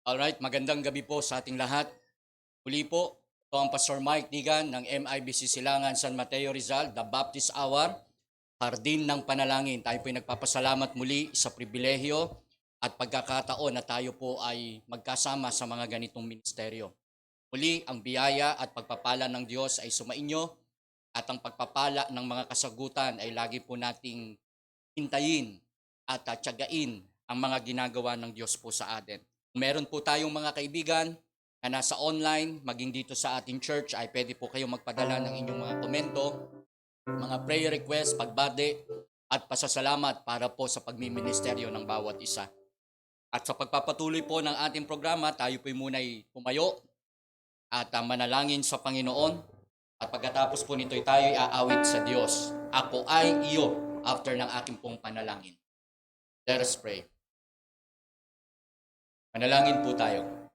Alright, magandang gabi po sa ating lahat. Muli po, ito ang Pastor Mike Digan ng MIBC Silangan San Mateo Rizal, The Baptist Hour, Hardin ng Panalangin. Tayo po ay nagpapasalamat muli sa pribilehyo at pagkakataon na tayo po ay magkasama sa mga ganitong ministeryo. Muli, ang biyaya at pagpapala ng Diyos ay sumainyo at ang pagpapala ng mga kasagutan ay lagi po nating hintayin at tiyagain ang mga ginagawa ng Diyos po sa atin. Meron po tayong mga kaibigan na nasa online, maging dito sa ating church, ay pwede po kayong magpadala ng inyong mga komento, mga prayer request, pagbati, at pasasalamat para po sa pagmiministeryo ng bawat isa. At sa pagpapatuloy po ng ating programa, tayo po muna'y pumayo at manalangin sa Panginoon. At pagkatapos po nito'y tayo'y aawit sa Diyos. Ako ay iyo after ng ating pong panalangin. Let us pray. Manalangin po tayo.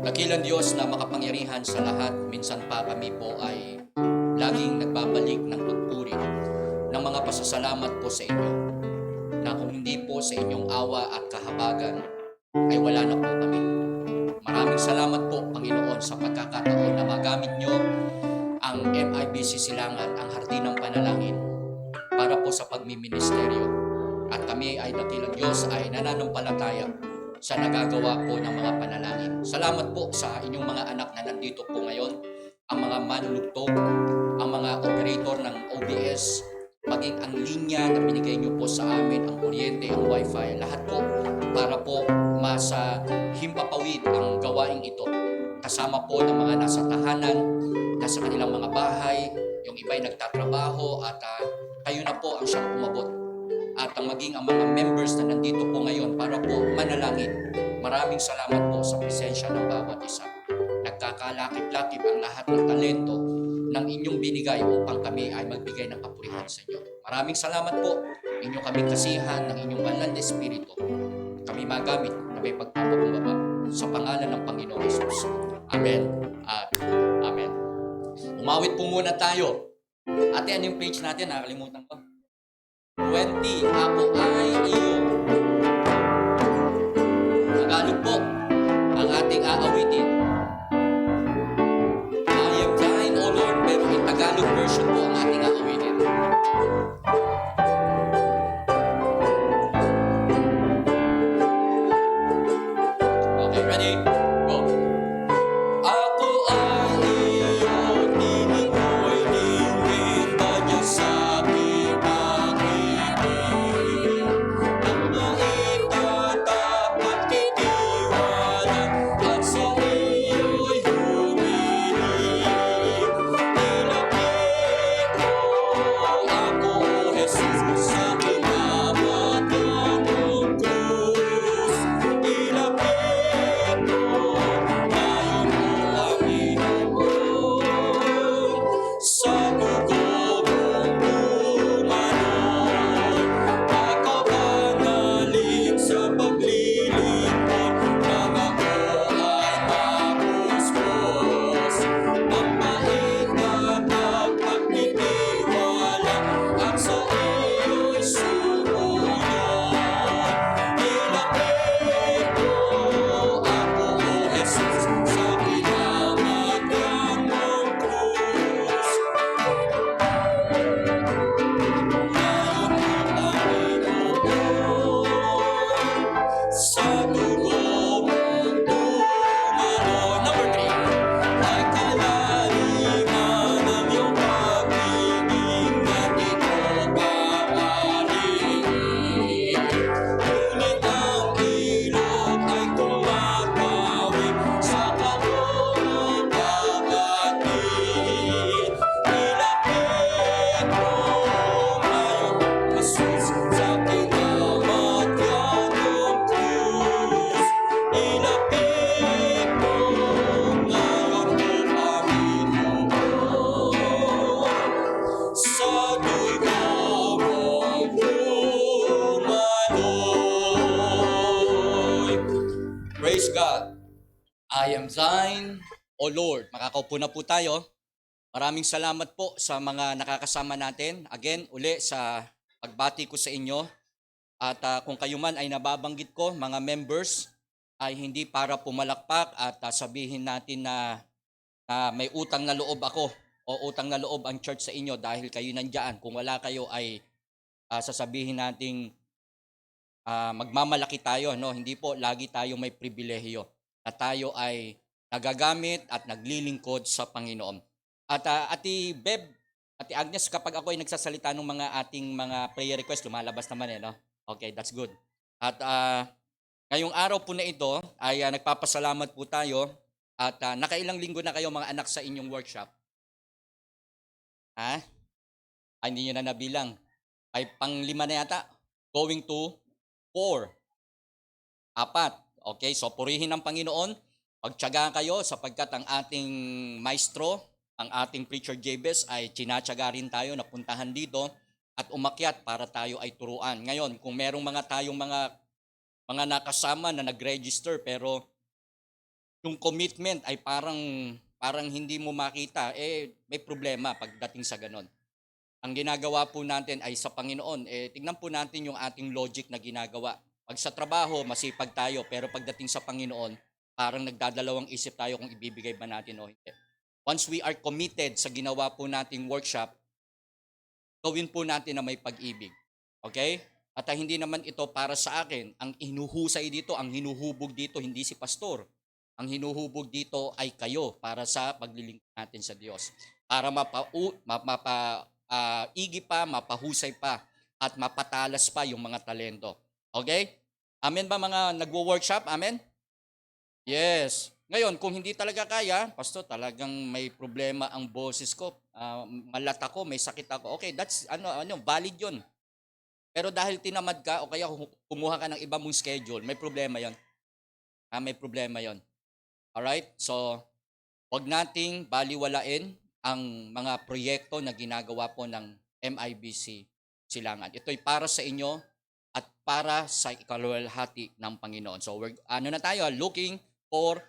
Dakilang Diyos na makapangyarihan sa lahat, minsan pa kami po ay laging nagbabalik ng pagpuri ng mga pasasalamat po sa inyo, na kung hindi po sa inyong awa at kahabagan, ay wala na po kami. Maraming salamat po, Panginoon, sa pagkakataon na magamit nyo ang MIBC Silangan, ang Hardin ng Panalangin, para po sa pagmiministeryo. At kami ay dakilang Diyos ay nananampalataya sa nagagawa po ng mga panalangin. Salamat po sa inyong mga anak na nandito po ngayon, ang mga manlulugtog, ang mga operator ng OBS, maging ang linya na binigay niyo po sa amin, ang kuryente, ang wifi, lahat po para po masa himpapawid ang gawaing ito. Kasama po ng mga nasa tahanan, nasa kanilang mga bahay, yung iba'y nagtatrabaho at kayo na po ang siyang umabot. At maging ang mga members na nandito po ngayon para po manalangin. Maraming salamat po sa presensya ng bawat isa. Nagkakalakip-lakip ang lahat ng talento ng inyong binigay upang kami ay magbigay ng kapurihan sa inyo. Maraming salamat po. Inyo kami kasihan ng inyong banal na Espiritu. Kami magamit na may pagpapakumbaba sa pangalan ng Panginoong Hesus. Amen at Amen. Umawit po muna tayo. Ate, ano yung page natin? Nakalimutan ko. 20, ako ay iyo. Tagalog po ang ating aawitin. I am thine, O Lord, pero in Tagalog version po ang ating aawitin. Okay, ready? Go! Ako ay iyo, tinig mo'y lingin, badya sa aking pag-ibig. Ang maitatapat titiwala, at sa iyo'y humiling. Nilapit mo ako, O Jesus, sa kinamatang krus. Ilapit mo ngayon, O Panginoon, sa dugo mong umano'y makapangaling sa paglilingkod nang ako ay mapuspos. Ang mait na pagpagtitiwala at sa iyo'y sumunod. Ilapit mo ako, O Jesus, sa kinamataang mong krus. Ngayon, O Panginoon, sa dugo mong dumalo. Number 3, ay kalaliman ng iyong pag-ibig na dito papahalingin. Ngunit ang ilog ay tumatawid sa kaunong dagatid. Ilapit mo ngayon, Jesus, sa kinamataang krus. Ilapit mo ngayon, O Panginoon, sa dugo mong dumaloy. Praise God. I am thine, O Lord. Makakaupo na po tayo. Maraming salamat po sa mga nakakasama natin. Again, uli sa pagbati ko sa inyo. At kung kayo man ay nababanggit ko, mga members, ay hindi para pumalakpak at sabihin natin na may utang na loob ako o utang na loob ang church sa inyo dahil kayo nandiyan. Kung wala kayo ay sasabihin nating magmamalaki tayo, no? Hindi po lagi tayo may pribilehiyo na tayo ay nagagamit at naglilingkod sa Panginoon. At Ate Beb, Ate Agnes, kapag ako ay nagsasalita ng mga ating mga prayer request, lumalabas naman no? Okay, that's good. At ngayong araw po na ito ay nagpapasalamat po tayo at nakailang linggo na kayo mga anak sa inyong workshop. Ha? Ay, hindi nyo na nabilang. Ay, pang-5 na yata. Going to 4. 4. Okay, so purihin ng Panginoon. Pagtiyaga kayo sapagkat ang ating maestro, ang ating preacher Jabez ay tinatyaga rin tayo na puntahan dito at umakyat para tayo ay turuan. Ngayon, kung merong tayong mga nakasama na nag-register pero yung commitment ay parang hindi mo makita, may problema pagdating sa ganon. Ang ginagawa po natin ay sa Panginoon, tingnan po natin yung ating logic na ginagawa. Pag sa trabaho, masipag tayo, pero pagdating sa Panginoon, parang nagdadalawang isip tayo kung ibibigay ba natin o hindi. Once we are committed sa ginawa po nating workshop, gawin po natin na may pag-ibig. Okay? At hindi naman ito para sa akin. Ang hinuhusay dito, ang hinuhubog dito, hindi si pastor. Ang hinuhubog dito ay kayo para sa paglilingkod natin sa Diyos. Para igi pa, mapahusay pa, at mapatalas pa yung mga talento. Okay? Amen ba mga nagwo-workshop? Amen? Yes. Ngayon, kung hindi talaga kaya, pastor, talagang may problema ang boses ko, malat ako, may sakit ako. Okay, that's valid 'yon. Pero dahil tinamad ka o kaya kumuha ka ng iba mong schedule, may problema 'yon. May problema 'yon. All right? So, wag nating baliwalain ang mga proyekto na ginagawa po ng MIBC Silangan. Ito'y para sa inyo at para sa ikaluwalhati ng Panginoon. So, na tayo, looking for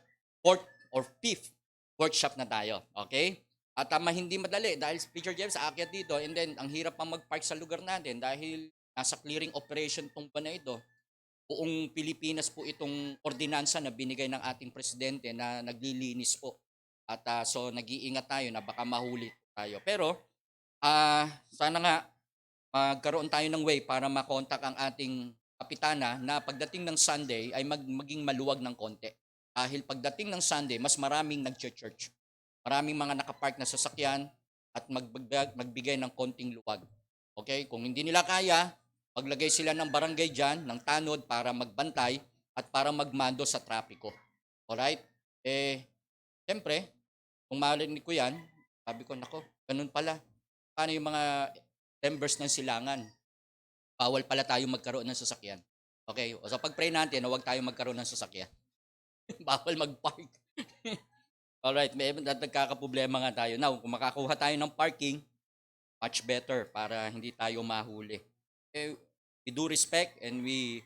4th or 5th workshop na tayo. Okay? At hindi madali dahil Preacher James aakyat dito and then ang hirap pang mag-park sa lugar natin dahil nasa clearing operation tong pa na ito. Buong Pilipinas po itong ordinansa na binigay ng ating presidente na naglilinis po. At so nag-iingat tayo na baka mahuli tayo. Pero sana nga magkaroon tayo ng way para makontak ang ating kapitana na pagdating ng Sunday ay maging maluwag ng konti. Dahil pagdating ng Sunday, mas maraming nag-church. Maraming mga nakapark na sasakyan at magbigay ng konting luwag. Okay? Kung hindi nila kaya, maglagay sila ng barangay dyan, ng tanod para magbantay at para magmando sa trapiko. Alright? Siyempre, kung marinig ko yan, sabi ko, nako, ganun pala. Paano yung mga members ng silangan? Bawal pala tayo magkaroon ng sasakyan. Okay? So pag-pray natin, huwag tayo magkaroon ng sasakyan. Bawal mag-park. Alright, may nagkakaproblema nga tayo. Now, kung makakuha tayo ng parking, much better para hindi tayo mahuli. We do respect and we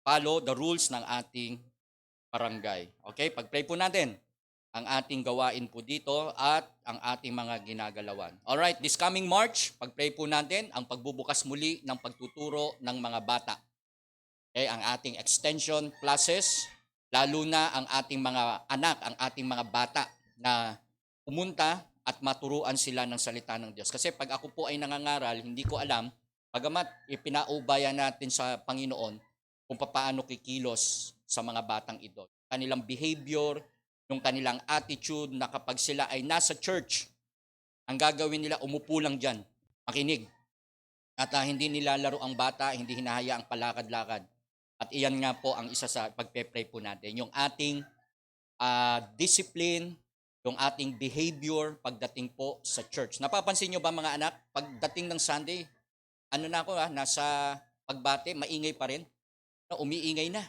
follow the rules ng ating barangay. Okay, pag-pray po natin ang ating gawain po dito at ang ating mga ginagalawan. Alright, this coming March, pag-pray po natin ang pagbubukas muli ng pagtuturo ng mga bata. Okay, ang ating extension classes, lalo na ang ating mga anak, ang ating mga bata na pumunta at maturuan sila ng salita ng Diyos. Kasi pag ako po ay nangangaral, hindi ko alam, bagamat ipinaubaya natin sa Panginoon kung paano kikilos sa mga batang ito. Kanilang behavior, yung kanilang attitude na kapag sila ay nasa church, ang gagawin nila, umupo lang dyan, makinig. At hindi nilalaro ang bata, hindi hinahaya ang palakad-lakad. At iyan nga po ang isa sa pagpe-pray po natin. Yung ating discipline, yung ating behavior pagdating po sa church. Napapansin nyo ba mga anak, pagdating ng Sunday, nasa pagbate, maingay pa rin. Umiingay na.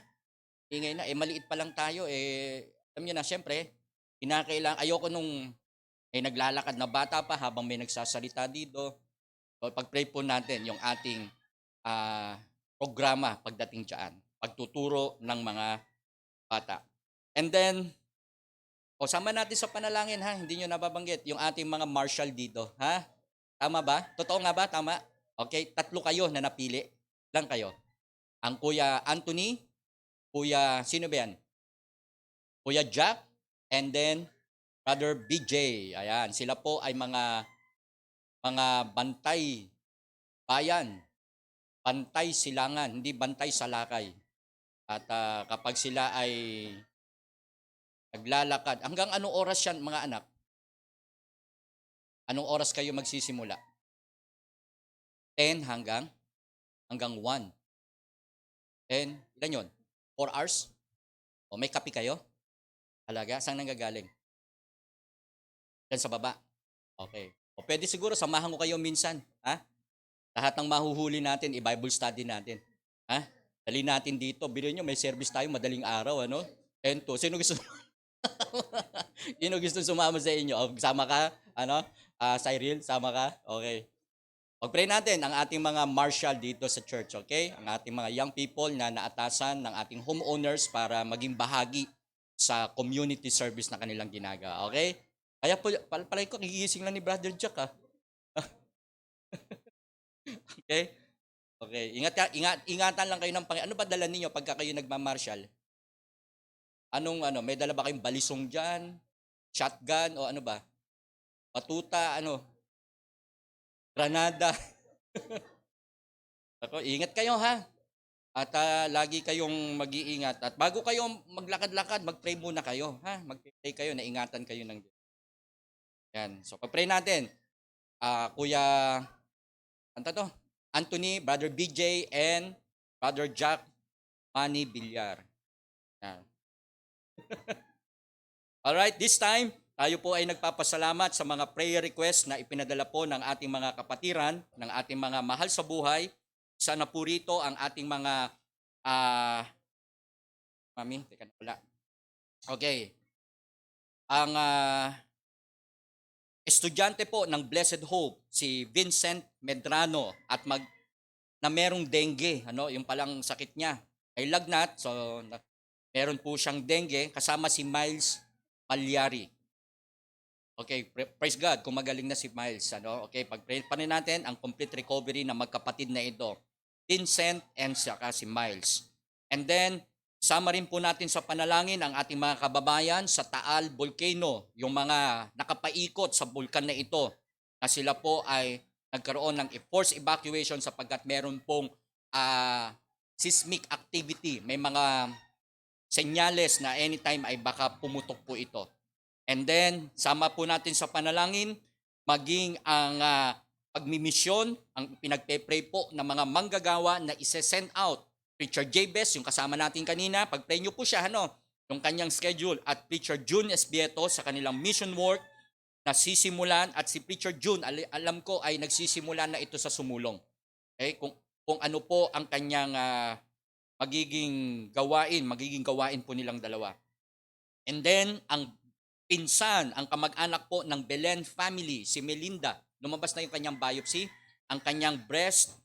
Ingay na. Maliit pa lang tayo. Alam nyo na, syempre, ayoko nung naglalakad na bata pa habang may nagsasalita dito. So, pag-pray po natin yung ating programa pagdating dyan. Pagtuturo ng mga bata. And then, sama natin sa panalangin ha, hindi nyo nababanggit yung ating mga marshal dito. Ha? Tama ba? Totoo nga ba? Tama? Okay, 3 kayo na napili. Lang kayo. Ang Kuya Anthony, Sino ba yan? Kuya Jack, and then Brother BJ. Ayan, sila po ay mga bantay bayan, bantay silangan, hindi bantay salakay. At kapag sila ay naglalakad, hanggang anong oras yan mga anak? Anong oras kayo magsisimula? 10 hanggang 1. 10, ilan yun? 4 hours? O may kape kayo? Talaga? Saan nanggagaling? Diyan sa baba? Okay. O pwede siguro samahan ko kayo minsan. Ha? Lahat ng mahuhuli natin, i-Bible study natin. Ha? Dali natin dito. Bilo nyo, may service tayo madaling araw, ano? 10 to. Sino gusto Sino gusto sumama sa inyo? O, sama ka? Ano? Cyril, sama ka? Okay. Pag-pray natin ang ating mga marshal dito sa church, okay? Ang ating mga young people na naatasan ng ating homeowners para maging bahagi sa community service na kanilang ginagawa, okay? Kaya po, palay ko, nagigising lang ni Brother Jack, ha? Okay? Okay. Ingatan lang kayo ng Panginoon. Ano ba dala ninyo pagka kayo nagma-marshal? May dala ba kayong balisong dyan? Shotgun? O ano ba? Batuta, granada? Ako, ingat kayo ha. At lagi kayong mag-iingat. At bago kayo maglakad-lakad, mag-pray muna kayo. Ha? Mag-pray kayo, na ingatan kayo ng Diyos. Yan. So, pag-pray natin. Kuya, Anthony, Brother BJ, and Brother Jack Manny Villar. Yan. Alright, this time, tayo po ay nagpapasalamat sa mga prayer request na ipinadala po ng ating mga kapatiran, ng ating mga mahal sa buhay. Isa na po rito ang ating mga, mami, teka na pala. Okay. Ang estudyante po ng Blessed Hope, si Vincent Medrano, at na merong dengue, yung palang sakit niya ay lagnat, so meron po siyang dengue, kasama si Miles Palyari. Okay, praise God kung magaling na si Miles. Okay, pag-pray pa rin natin ang complete recovery ng magkapatid na ito, Vincent and saka si Miles. And then, sama rin po natin sa panalangin ang ating mga kababayan sa Taal Volcano, yung mga nakapaikot sa bulkan na ito, na sila po ay nagkaroon ng forced evacuation sapagkat meron pong seismic activity. May mga senyales na anytime ay baka pumutok po ito. And then, sama po natin sa panalangin, maging ang pagmimisyon, ang pinagpe-pray po ng mga manggagawa na ise-send out. Preacher Jabez, yung kasama natin kanina, pag-pray nyo po siya, yung kanyang schedule. At Preacher June Esbieto sa kanilang mission work na sisimulan. At si Preacher June, alam ko ay nagsisimula na ito sa sumulong. Okay? Kung ano po ang kanyang magiging gawain po nilang dalawa. And then, ang pinsan, ang kamag-anak po ng Belen family, si Melinda, lumabas na yung kanyang biopsy, ang kanyang breast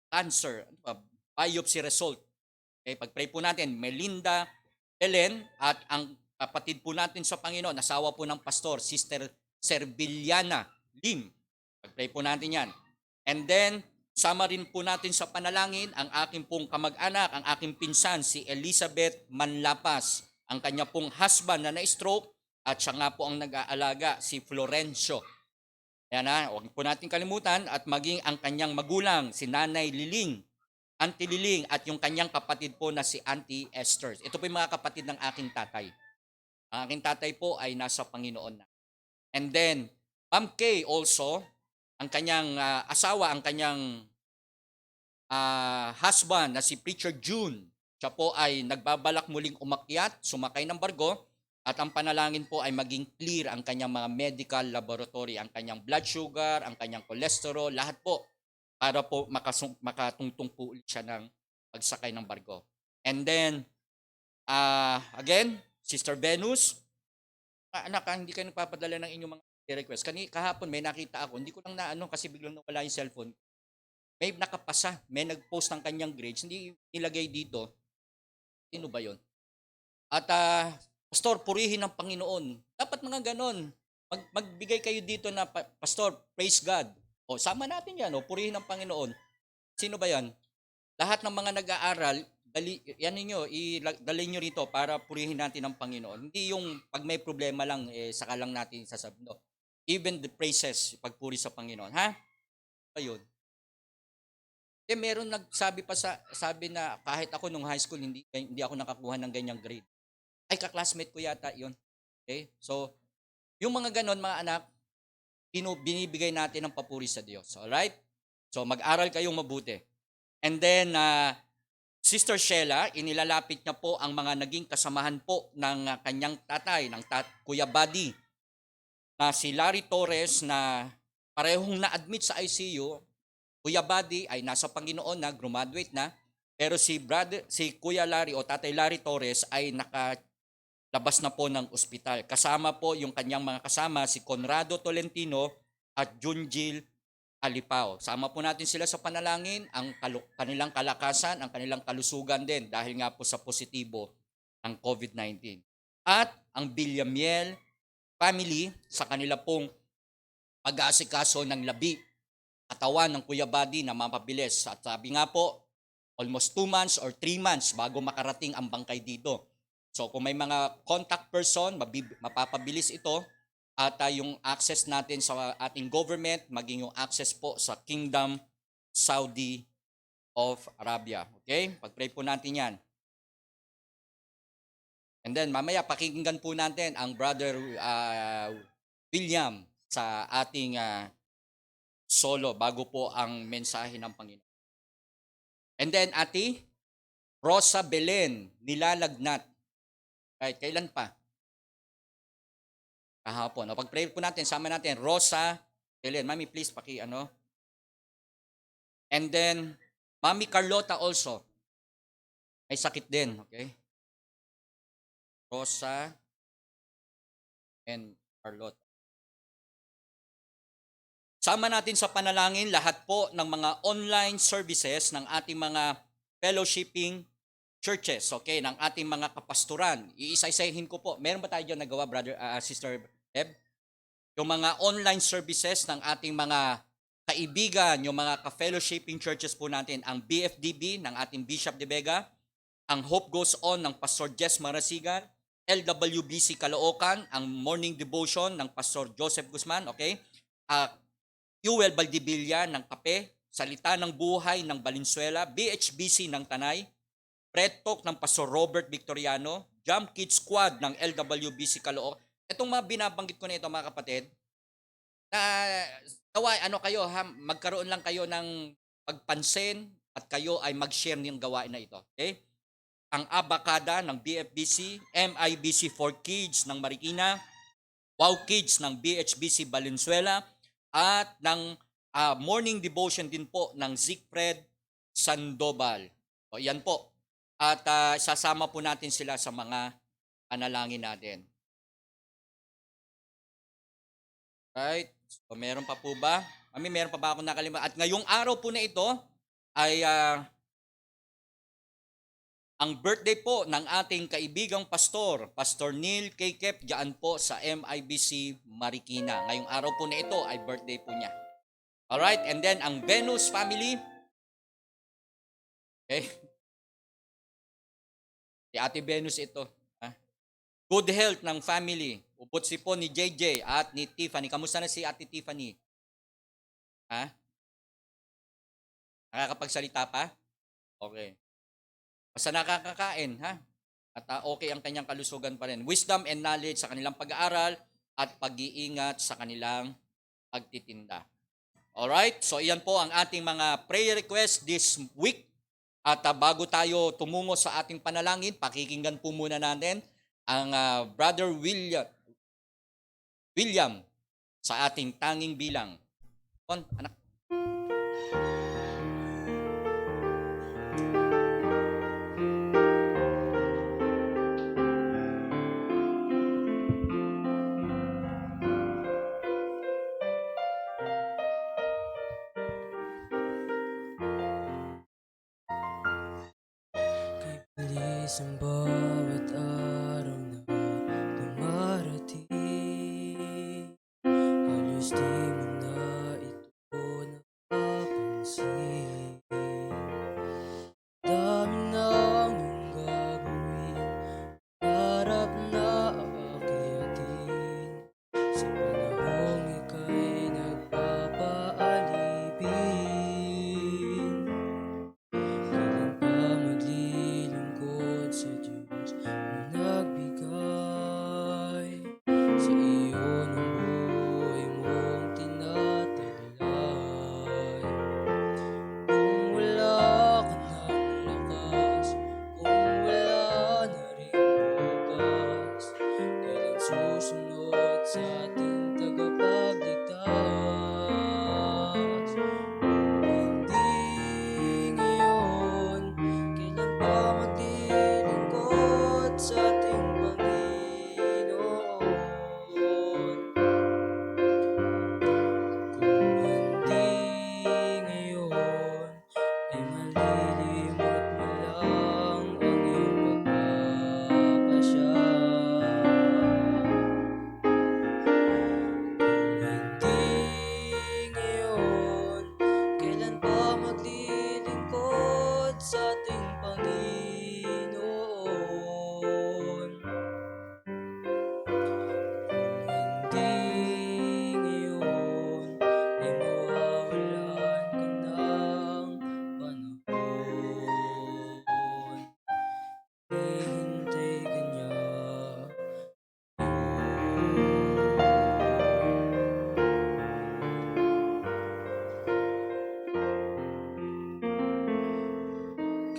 cancer, biopsy result. Okay, pag-pray po natin, Melinda, Belen, at ang kapatid po natin sa Panginoon, asawa po ng pastor, Sister Serviliana Lim. Pag-pray po natin yan. And then, sama rin po natin sa panalangin ang aking pong kamag-anak, ang aking pinsan, si Elizabeth Manlapas, ang kanya pong husband na na-stroke, at siya nga po ang nag-aalaga, si Florencio. Yan huwag po natin kalimutan, at maging ang kanyang magulang, si Nanay Liling, Auntie Liling, at yung kanyang kapatid po na si Auntie Esther. Ito po yung mga kapatid ng aking tatay. Ang aking tatay po ay nasa Panginoon na. And then, Ma'am Kay also, ang kanyang asawa, ang kanyang husband na si Preacher June, siya po ay nagbabalak muling umakyat, sumakay ng barko, at ang panalangin po ay maging clear ang kanyang mga medical laboratory, ang kanyang blood sugar, ang kanyang cholesterol, lahat po, para po makatungtong po ulit siya ng pagsakay ng barko. And then, again, Sister Venus, anak, hindi kayo nagpapadala ng inyong mga request. Kahapon may nakita ako, hindi ko lang kasi biglang nawala yung cellphone. May nakapasa, may nag-post ng kanyang grades, hindi nilagay dito. Sino ba yon? At Pastor, purihin ng Panginoon. Dapat mga ganon. Magbigay kayo dito na, Pastor, praise God. Sama natin yan, purihin ng Panginoon. Sino ba yan? Lahat ng mga nag-aaral, yan ninyo, dalhin niyo rito para purihin natin ang Panginoon. Hindi yung 'pag may problema lang, saka lang natin no. Even the praises, pagpuri sa Panginoon, ha? Ayun. Meron nagsabi pa sabi na kahit ako nung high school hindi ako nakakuha ng ganyang grade. Ay, ka-classmate ko yata 'yun. Okay. So, yung mga gano'n mga anak, binibigay natin ng papuri sa Diyos, alright? So, mag-aral kayong mabuti. And then, Sister Sheila, inilalapit niya po ang mga naging kasamahan po ng kanyang tatay, ng Kuya Buddy, na si Larry Torres na parehong na-admit sa ICU. Kuya Buddy ay nasa Panginoon na, graduate na, pero si Kuya Larry o Tatay Larry Torres ay nakalabas na po ng ospital. Kasama po yung kanyang mga kasama, si Conrado Tolentino at Junjil Alipao. Sama po natin sila sa panalangin, ang kanilang kalakasan, ang kanilang kalusugan din dahil nga po sa positibo ng COVID-19. At ang Villamiel family sa kanila pong pag-aasikaso ng labi, katawan ng Kuya Buddy na mapabilis. At sabi nga po, almost 2 months or 3 months bago makarating ang bangkay dito. So kung may mga contact person, mapapabilis ito. At yung access natin sa ating government, maging yung access po sa Kingdom Saudi of Arabia. Okay? Pag-pray po natin yan. And then mamaya pakinggan po natin ang Brother William sa ating solo bago po ang mensahe ng Panginoon. And then Ate Rosa Belen Nilalagnat. Right, kailan pa? Kahapon. O, pag-pray po natin, sama natin, Rosa Belen. Mami, please, And then, Mami Carlota also. May sakit din, okay? Rosa and Carlota. Sama natin sa panalangin lahat po ng mga online services ng ating mga fellowshipping churches, okay? Ng ating mga kapasturan. Iisa-isahin ko po. Meron ba tayo dyan nagawa, Sister Eb? Yung mga online services ng ating mga kaibigan, yung mga ka-fellowshipping churches po natin, ang BFDB ng ating Bishop De Vega, ang Hope Goes On ng Pastor Jess Marasigan, LWBC Caloocan, ang Morning Devotion ng Pastor Joseph Guzman, okay? Yuel Valdivilla ng Kape, Salita ng Buhay ng Valenzuela, BHBC ng Tanay, Pred Talk ng Pastor Robert Victoriano, Jump Kids Squad ng LWBC Caloocan. Itong mga binabanggit ko na ito mga kapatid, kayo magkaroon lang kayo ng pagpansin at kayo ay mag-share ng gawain na ito. Okay? Ang Abacada ng BFBC, MIBC for Kids ng Marikina, Wow Kids ng BHBC Valenzuela, at ng Morning Devotion din po ng Zigfred Sandoval. O yan po. At sasama po natin sila sa mga panalangin natin. Right? So, meron pa po ba? Meron pa ba akong nakalimutan? At ngayong araw po na ito ay ang birthday po ng ating kaibigang pastor, Pastor Neil Kekep, diyan po sa MIBC Marikina. Ngayong araw po na ito ay birthday po niya. Alright, and then ang Venus family. Okay. Si Ate Venus ito. Good health ng family. Ubot si po ni JJ at ni Tiffany. Kamusta na si Ate Tiffany? Nakakapagsalita pa? Okay. Basta nakakakain, At okay ang kanyang kalusugan pa rin. Wisdom and knowledge sa kanilang pag-aaral at pag-iingat sa kanilang pagtitinda. Alright? So, iyan po ang ating mga prayer request this week. At bago tayo tumungo sa ating panalangin, pakikinggan po muna natin ang Brother William sa ating tanging bilang. Anak. Ang bawat araw na dumarating, halos di mo na ito napapansin. Dami ng sa ating Panginoon. Hindi ngayon ay mawawalan ka ng panahon. Hihintay ka niya.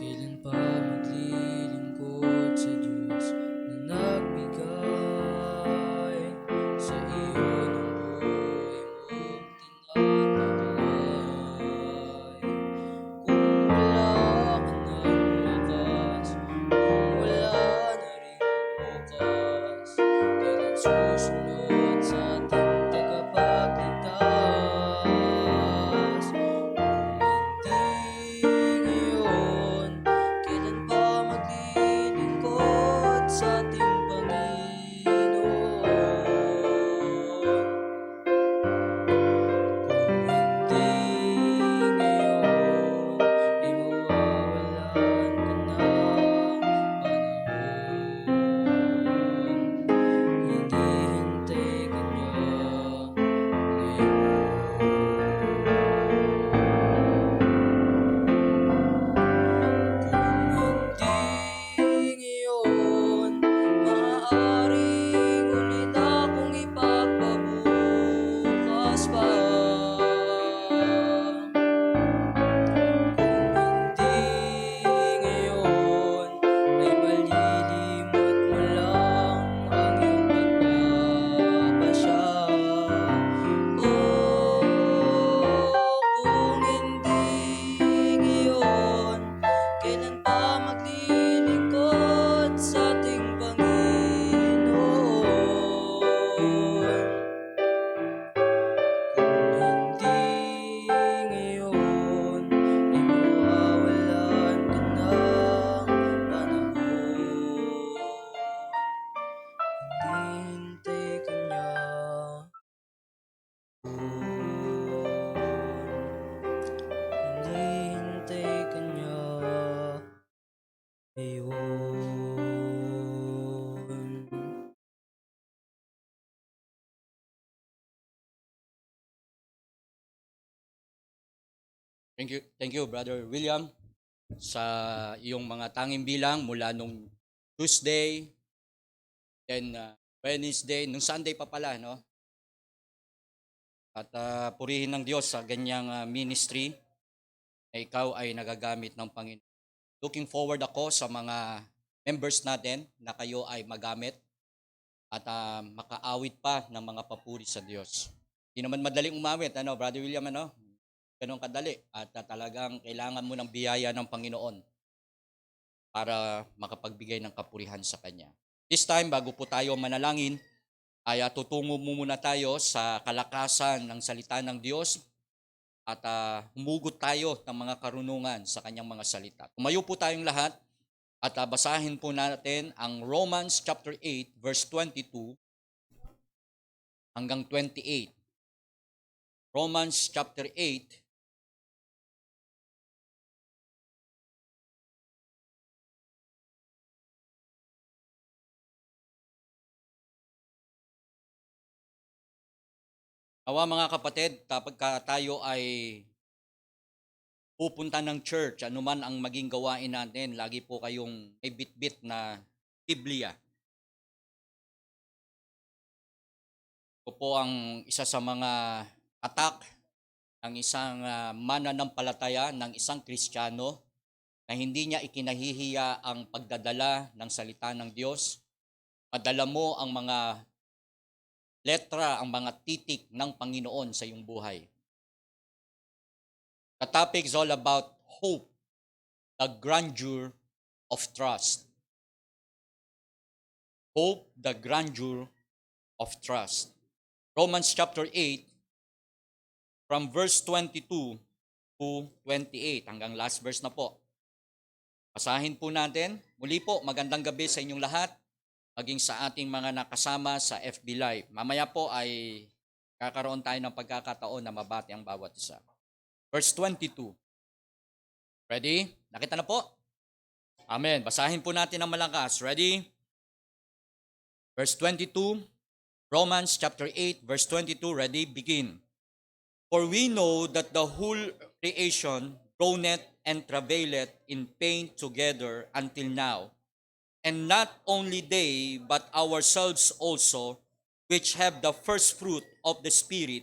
Kailan pa maglilingkod sa Diyos na nagbigay sa iyo ng buhay mong tinataglay? Kung wala ka ng lakas, kung wala na rin bukas, kailan susunod sa ating tagapagligtas? Kung hindi ngayon, kailan pa maglilingkod sa ating Panginoon? Kung hindi ngayon, ay mawawalan ka ng panahon. Hinihintay ka niya ngayon. Kung hindi ngayon, maaaring uli na akong ipagpabukas pa. Kung hindi ngayon, ay malilimot mo lang ang iyong pagpapasya. Kung hindi ngayon, kailan pa maglilingkod sa ating Panginoon? Kung hindi ngayon, ay mawawalan ka ng panahon. Hinihintay ka niya. Hinihintay ka niya ngayon. Thank you, Brother William, sa iyong mga tanging bilang mula nung Tuesday, then Wednesday, nung Sunday pa pala, no? At purihin ng Diyos sa ganyang ministry na ikaw ay nagagamit ng Panginoon. Looking forward ako sa mga members natin na kayo ay magamit at makaawit pa ng mga papuri sa Diyos. Hindi naman madaling umawit, ano, Brother William, ano? Ganun kadali. At talagang kailangan mo ng biyaya ng Panginoon para makapagbigay ng kapurihan sa Kanya. This time, bago po tayo manalangin, ay tutungo muna tayo sa kalakasan ng salita ng Diyos at humugot tayo ng mga karunungan sa Kanyang mga salita. Tumayo po tayong lahat at basahin po natin ang Romans chapter 8, verse 22 hanggang 28. Romans chapter 8, Awa mga kapatid, kapag tayo ay pupunta ng church, anuman ang maging gawain natin, lagi po kayong may bit-bit na Biblia. Ito po ang isa sa mga attack ng isang mananampalataya, ng isang Kristiyano, na hindi niya ikinahihiya ang pagdadala ng salita ng Diyos. Madala mo ang mga letra, ang mga titik ng Panginoon sa iyong buhay. The topic is all about hope, the grandeur of trust. Hope, the grandeur of trust. Romans chapter 8, from verse 22 to 28, hanggang last verse na po. Basahin po natin. Muli po, magandang gabi sa inyong lahat, maging sa ating mga nakasama sa FB Live. Mamaya po ay kakaroon tayo ng pagkakataon na mabati ang bawat isa. Verse 22. Ready? Nakita na po? Amen. Basahin po natin ng malakas. Ready? Verse 22, Romans chapter 8, verse 22. Ready? Begin. For we know that the whole creation groaneth and travaileth in pain together until now. And not only they, but ourselves also, which have the first fruit of the Spirit,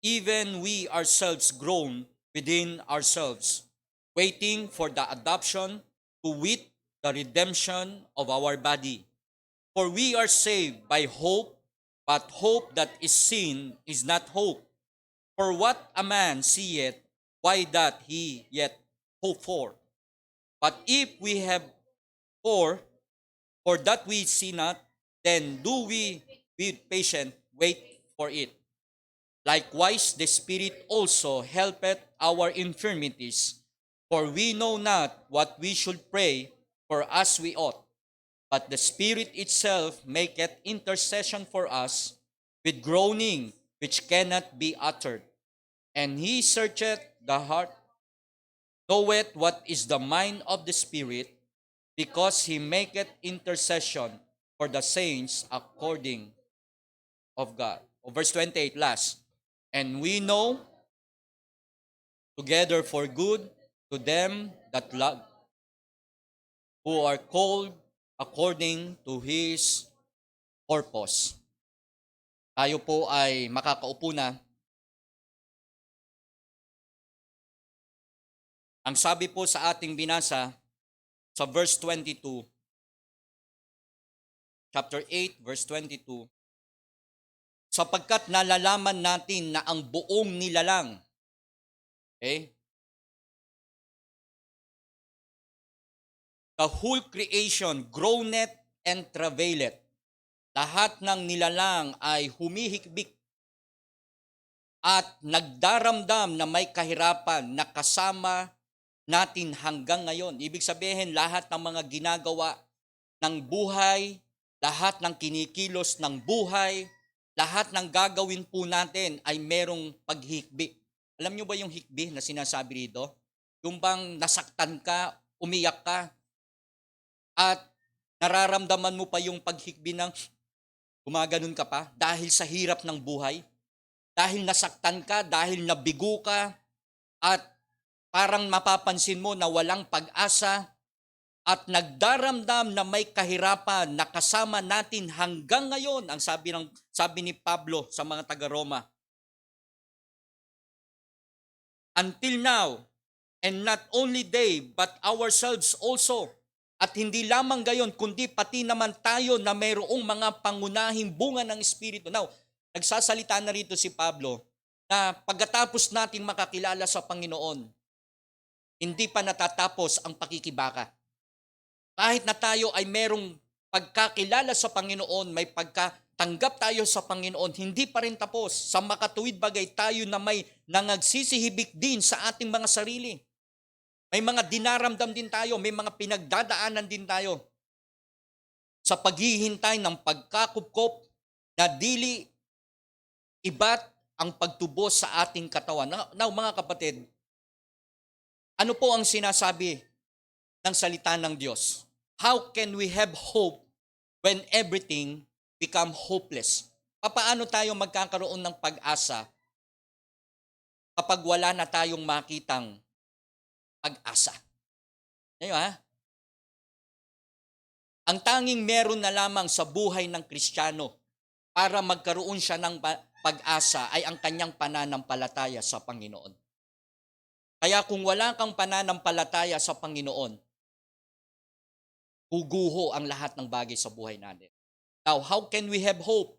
even we ourselves groan within ourselves, waiting for the adoption, to wit, the redemption of our body. For we are saved by hope, but hope that is seen is not hope. For what a man seeth, why doth he yet hope for? But if we have for that we see not, then do we with patience wait for it. Likewise, the Spirit also helpeth our infirmities, for we know not what we should pray for as we ought. But the Spirit itself maketh intercession for us with groaning which cannot be uttered. And he searcheth the heart, knoweth what is the mind of the Spirit, because he maketh intercession for the saints according of God. Verse 28, last. And we know together for good to them that love, who are called according to His purpose. Tayo po ay makakaupo na. Ang sabi po sa ating binasa sa verse 22, chapter 8, verse 22, sapagkat nalalaman natin na ang buong nilalang, okay, the whole creation groaneth and travaileth. Lahat ng nilalang ay humihikbik at nagdaramdam na may kahirapan na kasama natin hanggang ngayon. Ibig sabihin, lahat ng mga ginagawa ng buhay, lahat ng kinikilos ng buhay, lahat ng gagawin po natin ay merong paghikbi. Alam nyo ba yung hikbi na sinasabi rito? Yung bang nasaktan ka, umiyak ka, at nararamdaman mo pa yung paghikbi ng gumaganon ka pa dahil sa hirap ng buhay, dahil nasaktan ka, dahil nabigo ka, at parang mapapansin mo na walang pag-asa, at nagdaramdam na may kahirapan na kasama natin hanggang ngayon, ang sabi ni Pablo sa mga taga-Roma. Until now, and not only they, but ourselves also. At hindi lamang gayon, kundi pati naman tayo na mayroong mga pangunahing bunga ng Espiritu. Now, nagsasalita na rito si Pablo na pagkatapos natin makakilala sa Panginoon, hindi pa natatapos ang pakikibaka. Kahit na tayo ay merong pagkakilala sa Panginoon, may pagkatanggap tayo sa Panginoon, hindi pa rin tapos. Sa makatuwid bagay tayo na may nangagsisihibik din sa ating mga sarili. May mga dinaramdam din tayo, may mga pinagdadaanan din tayo sa paghihintay ng pagkakupkop na dili iba't ang pagtubos sa ating katawan. Now mga kapatid, ano po ang sinasabi ng salita ng Diyos? How can we have hope when everything become hopeless? Paano tayo magkakaroon ng pag-asa kapag wala na tayong makitang pag-asa? Ngayon ang tanging meron na lamang sa buhay ng Kristiyano para magkaroon siya ng pag-asa ay ang kanyang pananampalataya sa Panginoon. Kaya kung wala kang pananampalataya sa Panginoon, guguho ang lahat ng bagay sa buhay natin. Now, how can we have hope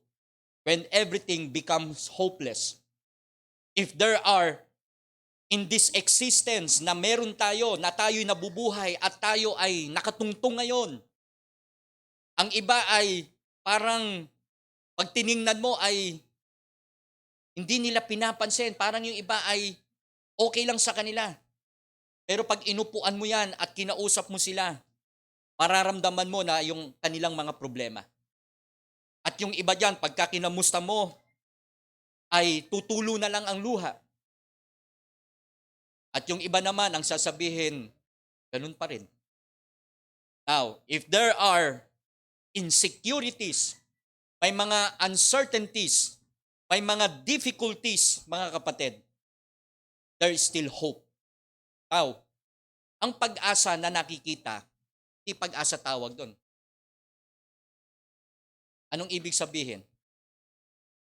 when everything becomes hopeless? If there are in this existence na meron tayo, na tayo'y nabubuhay at tayo ay nakatungtong ngayon, ang iba ay parang pag tiningnan mo ay hindi nila pinapansin. Parang yung iba ay okay lang sa kanila. Pero pag inupuan mo yan at kinausap mo sila, mararamdaman mo na yung kanilang mga problema. At yung iba dyan, pagka kinamusta mo, ay tutulo na lang ang luha. At yung iba naman, ang sasabihin, Ganun pa rin. Now, if there are insecurities, may mga uncertainties, may mga difficulties, mga kapatid, there is still hope. Now, ang pag-asa na nakikita, hindi pag-asa tawag doon. Anong ibig sabihin?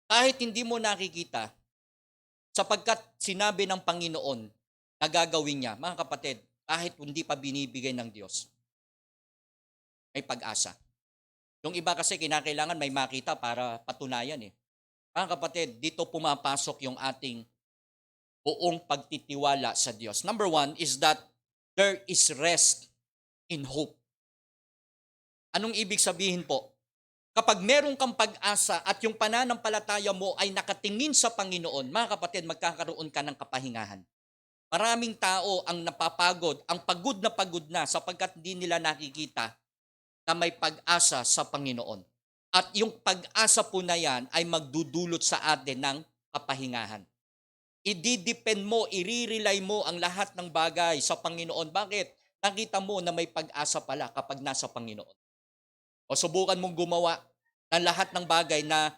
Kahit hindi mo nakikita, sapagkat sinabi ng Panginoon na gagawin niya, mga kapatid, kahit hindi pa binibigay ng Diyos, may pag-asa. Yung iba kasi kinakailangan may makita para patunayan eh. Mga kapatid, dito pumapasok yung ating buong pagtitiwala sa Diyos. Number one is that there is rest in hope. Anong ibig sabihin po? Kapag meron kang pag-asa at yung pananampalataya mo ay nakatingin sa Panginoon, mga kapatid, magkakaroon ka ng kapahingahan. Maraming tao ang napapagod, ang pagod na sapagkat hindi nila nakikita na may pag-asa sa Panginoon. At yung pag-asa po na yan ay magdudulot sa atin ng kapahingahan. Ididepend mo, irirely mo ang lahat ng bagay sa Panginoon. Bakit? Nakita mo na may pag-asa pala kapag nasa Panginoon. O subukan mong gumawa ng lahat ng bagay na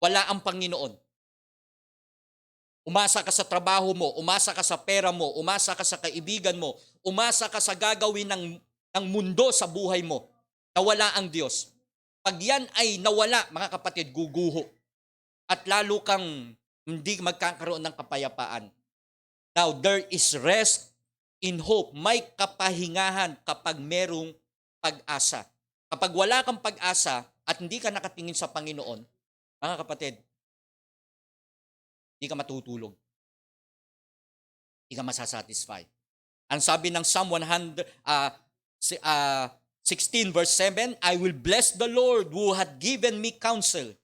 wala ang Panginoon. Umasa ka sa trabaho mo, umasa ka sa pera mo, umasa ka sa kaibigan mo, umasa ka sa gagawin ng mundo sa buhay mo, na wala ang Diyos. Pag yan ay nawala, mga kapatid, guguho. At lalo kang hindi magkakaroon ng kapayapaan. Now, there is rest in hope. May kapahingahan kapag merong pag-asa. Kapag wala kang pag-asa at hindi ka nakatingin sa Panginoon, mga kapatid, hindi ka matutulog. Hindi ka masasatisfy. Ang sabi ng Psalm 16 verse 7, I will bless the Lord who hath given me counsel.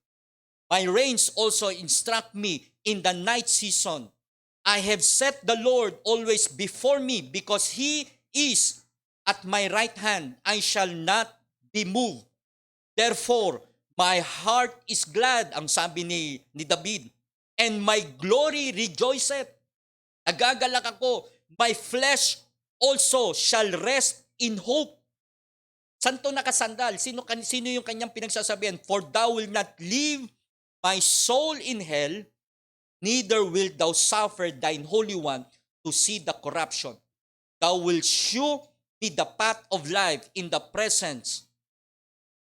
My reins also instruct me in the night season. I have set the Lord always before me because He is at my right hand. I shall not be moved. Therefore, my heart is glad, ang sabi ni David, and my glory rejoiceth. Nagagalak ako, my flesh also shall rest in hope. Saan to nakasandal? Sino yung kanyang pinagsasabihan? For thou will not leave my soul in hell, neither wilt thou suffer thine Holy One to see the corruption. Thou wilt shew me the path of life in the presence.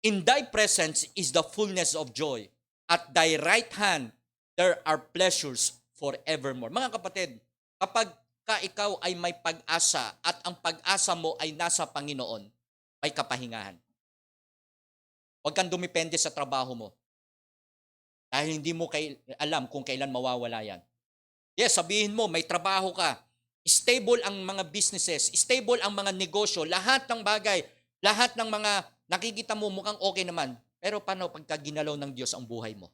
In thy presence is the fullness of joy. At thy right hand, there are pleasures forevermore. Mga kapatid, kapag ikaw ay may pag-asa at ang pag-asa mo ay nasa Panginoon, may kapahingahan. Huwag kang dumipende sa trabaho mo. Dahil hindi mo alam kung kailan mawawala yan. Yes, sabihin mo, may trabaho ka. Stable ang mga businesses, stable ang mga negosyo, lahat ng bagay, lahat ng mga nakikita mo mukhang okay naman. Pero paano pagka ginalaw ng Diyos ang buhay mo?